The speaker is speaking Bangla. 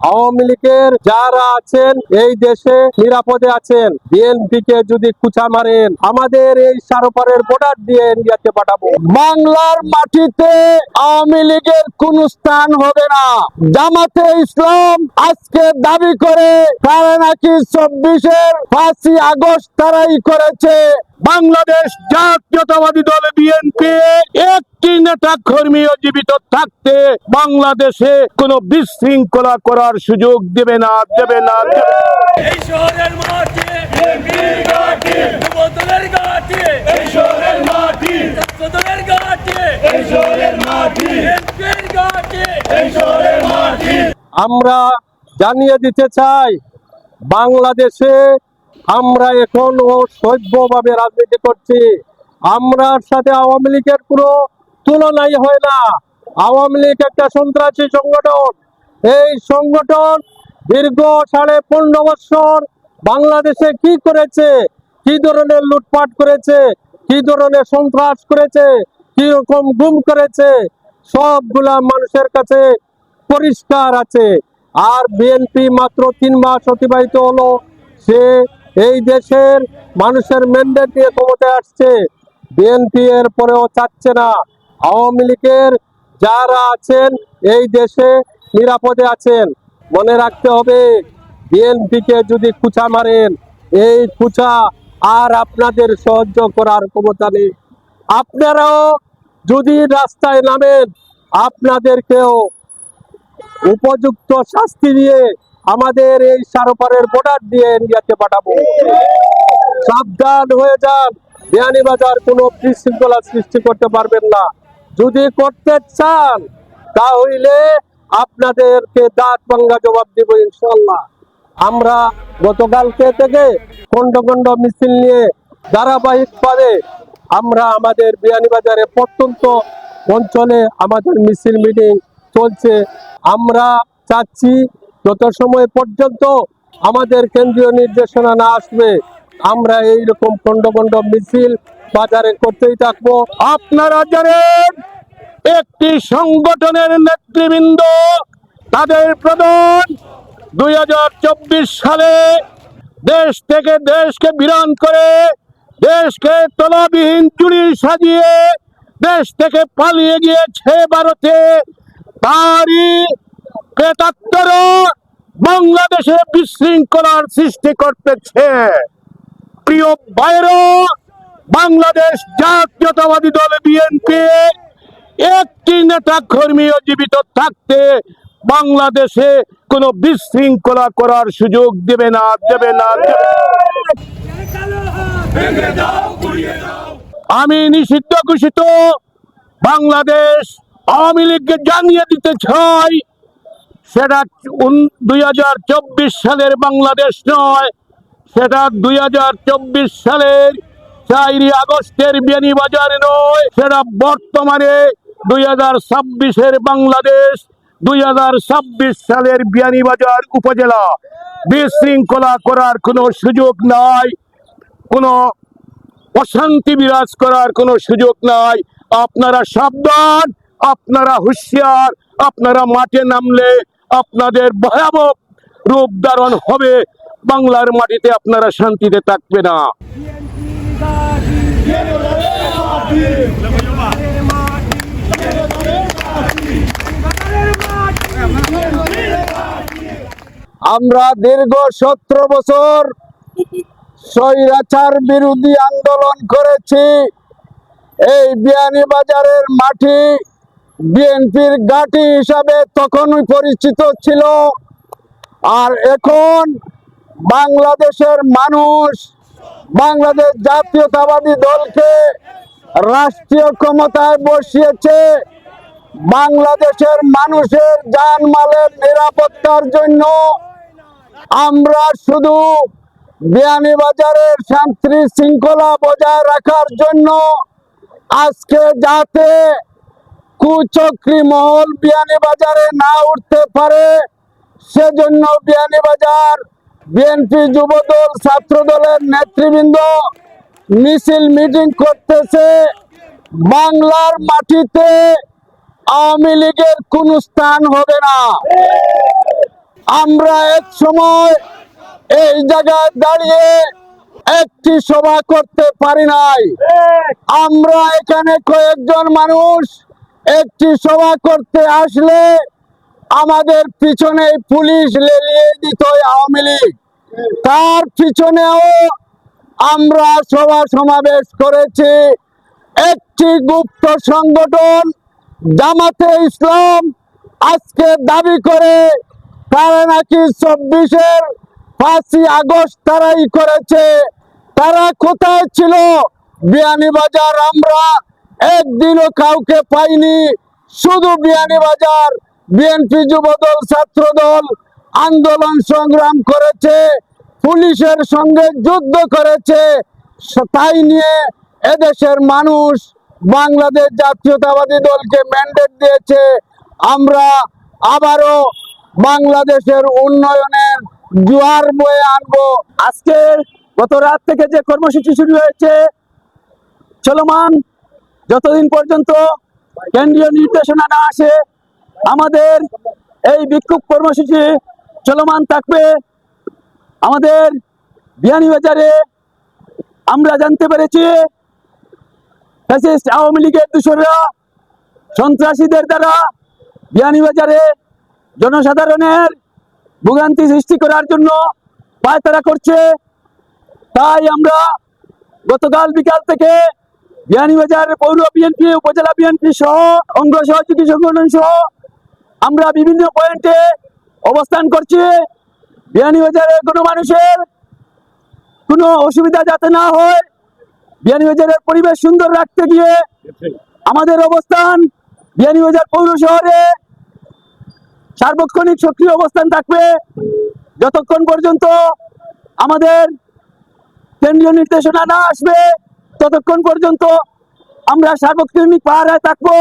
আওয়ামী লীগের যারা আছেন এই দেশে নিরাপদে আছেন। বিএনপি কে যদি কুচা মারেন আমাদের এই সারপারের বর্ডার দিয়ে ইন্ডিয়াতে পাঠাবো। বাংলার মাটিতে আওয়ামী লীগের কোন স্থান হবে না। জামাতে ইসলাম আজকে দাবি করে তারা নাকি 24-এর 5ই আগস্ট তারাই করেছে। বাংলাদেশ জাতীয়তাবাদী দল বিএনপি একটি নেতা কর্মীও জীবিত থাকতে বাংলাদেশে কোনো বিশৃঙ্খলা করার সুযোগ দেবে না। এই শহরের মাটি বিএনপির ঘাঁটি, যুবদলের ঘাঁটি এই শহরের মাটি, ছাত্রদলের ঘাঁটি এই শহরের মাটি, বিএনপির ঘাঁটি এই শহরের মাটি। আমরা জানিয়ে দিতে চাই, বাংলাদেশে আমরা এখনো সভ্যভাবে রাজনীতি করছি। আমরা সাথে আওয়ামী লীগের কোনো তুলনাই হয় না। আওয়ামী লীগ একটা সন্ত্রাসী সংগঠন। এই সংগঠন দীর্ঘ 15.5 বছর বাংলাদেশে কি করেছে, কি ধরনের লুটপাট করেছে, কি ধরনের সন্ত্রাস করেছে, কি রকম গুম করেছে, সবগুলা মানুষের কাছে পরিষ্কার আছে। আর বিএনপি মাত্র 3 মাস অতিবাহিত হলো, সে এই দেশের মানুষের ম্যান্ডেট নিয়ে ক্ষমতায় আসছে। বিএনপি এর পরেও চাচ্ছে না আওয়ামী লীগের যারা আছেন এই দেশে নিরাপদে আছেন। মনে রাখতে হবে, বিএনপি কে যদি কুচা মারেন এই কুচা আর আপনাদের সহ্য করার ক্ষমতা নেই। আপনারাও যদি রাস্তায় নামেন আপনাদেরকেও উপযুক্ত শাস্তি দিয়ে আমাদের এই সারপারের বর্ডার দিয়ে ইন্ডিয়াতে পাঠাবো। সাবধান হয়ে যান, বিয়ানীবাজার কোনো বিশৃঙ্খলা সৃষ্টি করতে পারবেন না। যদি করতে চান তাহলে আপনাদেরকে দাঁত ভাঙ্গা জবাব দিব ইনশাল্লাহ। আমরা গতকালকে থেকে খন্ড খন্ড মিছিল নিয়ে ধারাবাহিকভাবে আমরা আমাদের বিয়ানীবাজারে প্রত্যন্ত অঞ্চলে আমাদের মিছিল মিটিং চলছে। আমরা চাচ্ছি যত সময় পর্যন্ত আমাদের কেন্দ্রীয় নির্দেশনা না আসবে আমরা এইরকম খন্ড খন্ড মিছিল বাজারে করতেই থাকবো। আপনারা জানেন, একটি সংগঠনের নেতৃবৃন্দ তাদের প্রধান 2024 সালে দেশকে বিরান করে দেশকে তলাবিহীন চুরি সাজিয়ে দেশ থেকে পালিয়ে গিয়েছে ভারতে। তারই প্রেতাত্মর বাংলাদেশে বিশৃঙ্খলার সৃষ্টি করতেছে। প্রিয় ভাইরা, বাংলাদেশ জাতীয়তাবাদী দল বিএনপি একটি নেতা কর্মীও জীবিত থাকতে বাংলাদেশে কোনো বিশৃঙ্খলা করার সুযোগ দেবে না। আমি নিষিদ্ধ ঘোষিত বাংলাদেশ আওয়ামী লীগকে জানিয়ে দিতে চাই, সেটা 2024 সালের বাংলাদেশ নয়, সেটা 2024 সালের 4 আগস্টের বিয়ানীবাজার নয়, সেটা বর্তমানে 2026-এর বাংলাদেশ। 2026 সালের বিয়ানীবাজার উপজেলা। বিশৃঙ্খলা করার কোনো সুযোগ নাই, কোনো অশান্তি বিরাজ করার কোনো সুযোগ নাই। আপনারা সাবধান, আপনারা হুঁশিয়ার। আপনারা মাঠে নামলে আপনাদের ভয়াবহ রূপ ধারণ হবে। বাংলার মাটিতে আপনারা শান্তিতে থাকবে না। আমরা দীর্ঘ 17 বছর স্বৈরাচার বিরোধী আন্দোলন করেছি। এই বিয়ানীবাজারের মাটি বিএনপির ঘাঁটি হিসাবে তখনই পরিচিত ছিল। আর এখন বাংলাদেশের মানুষ বাংলাদেশ জাতীয়তাবাদী দলকে রাষ্ট্রীয় ক্ষমতায় বসিয়েছে। বাংলাদেশের মানুষের জানমালের নিরাপত্তার জন্য আমরা শুধু বিয়ানীবাজারের শান্তি শৃঙ্খলা বজায় রাখার জন্য আজকে যাতে কুচক্রী মহল বিয়ানীবাজারে না উঠতে পারে সেজন্য বিয়ানীবাজার বিএনপি যুবদল ছাত্রদলের নেতৃবৃন্দ মিছিল মিটিং করতেছে। বাংলার মাটিতে আওয়ামী লীগের কোন স্থান হবে না। আমরা এক সময় এই জায়গায় দাঁড়িয়ে একটি সভা করতে পারি নাই। আমরা এখানে কয়েকজন মানুষ একটি সভা করতে আসলে আমাদের পিছনে পুলিশ লেলিয়ে দিত আওয়ামী লীগ। তার পিছনেও আমরা সভা সমাবেশ করেছি। একটি গুপ্ত সংগঠন জামাতে ইসলাম আজকে দাবি করে তারা নাকি 24-এর 5ই আগস্ট তারাই করেছে। তারা কোথায় ছিল? বিয়ানীবাজার আমরা একদিনও কাউকে পাইনি। শুধু বিয়ানীবাজার বিএনপি যুবদল ছাত্রদল আন্দোলন সংগ্রাম করেছে, পুলিশের সঙ্গে যুদ্ধ করেছে। তাই নিয়ে এদেশের মানুষ বাংলাদেশ জাতীয়তাবাদী দলকে ম্যান্ডেট দিয়েছে। আমরা আবারও বাংলাদেশের উন্নয়নের জোয়ার বয়ে আনবো। আজকে গত রাত থেকে যে কর্মসূচি শুরু হয়েছে চলমান, যতদিন পর্যন্ত কেন্দ্রীয় নির্দেশনা না আসে আমাদের এই বিক্ষোভ কর্মসূচি চলমান থাকবে। আমাদের বিয়ানীবাজারে আমরা জানতে পেরেছি ফ্যাসিস্ট আওয়ামী লীগের দোসররা সন্ত্রাসীদের দ্বারা বিয়ানীবাজারে জনসাধারণের ভোগান্তি সৃষ্টি করার জন্য পায়তারা করছে। তাই আমরা গতকাল বিকাল থেকে বিয়ানীবাজার পৌর বিএনপি, উপজেলা বিএনপি সহ অঙ্গ সহযোগী সংগঠন সহ আমরা বিভিন্ন পয়েন্টে অবস্থান করছি। বিয়ানীবাজারের কোনো মানুষের কোনো অসুবিধা যাতে না হয়, বিয়ানীবাজারের পরিবেশ সুন্দর রাখতে গিয়ে আমাদের অবস্থান বিয়ানীবাজার পৌর শহরে সার্বক্ষণিক সক্রিয় অবস্থান থাকবে যতক্ষণ পর্যন্ত আমাদের কেন্দ্রীয় নির্দেশনা না আসবে। ততক্ষণ পর্যন্ত আমরা সার্বক্ষণিক পাহারায় থাকবো।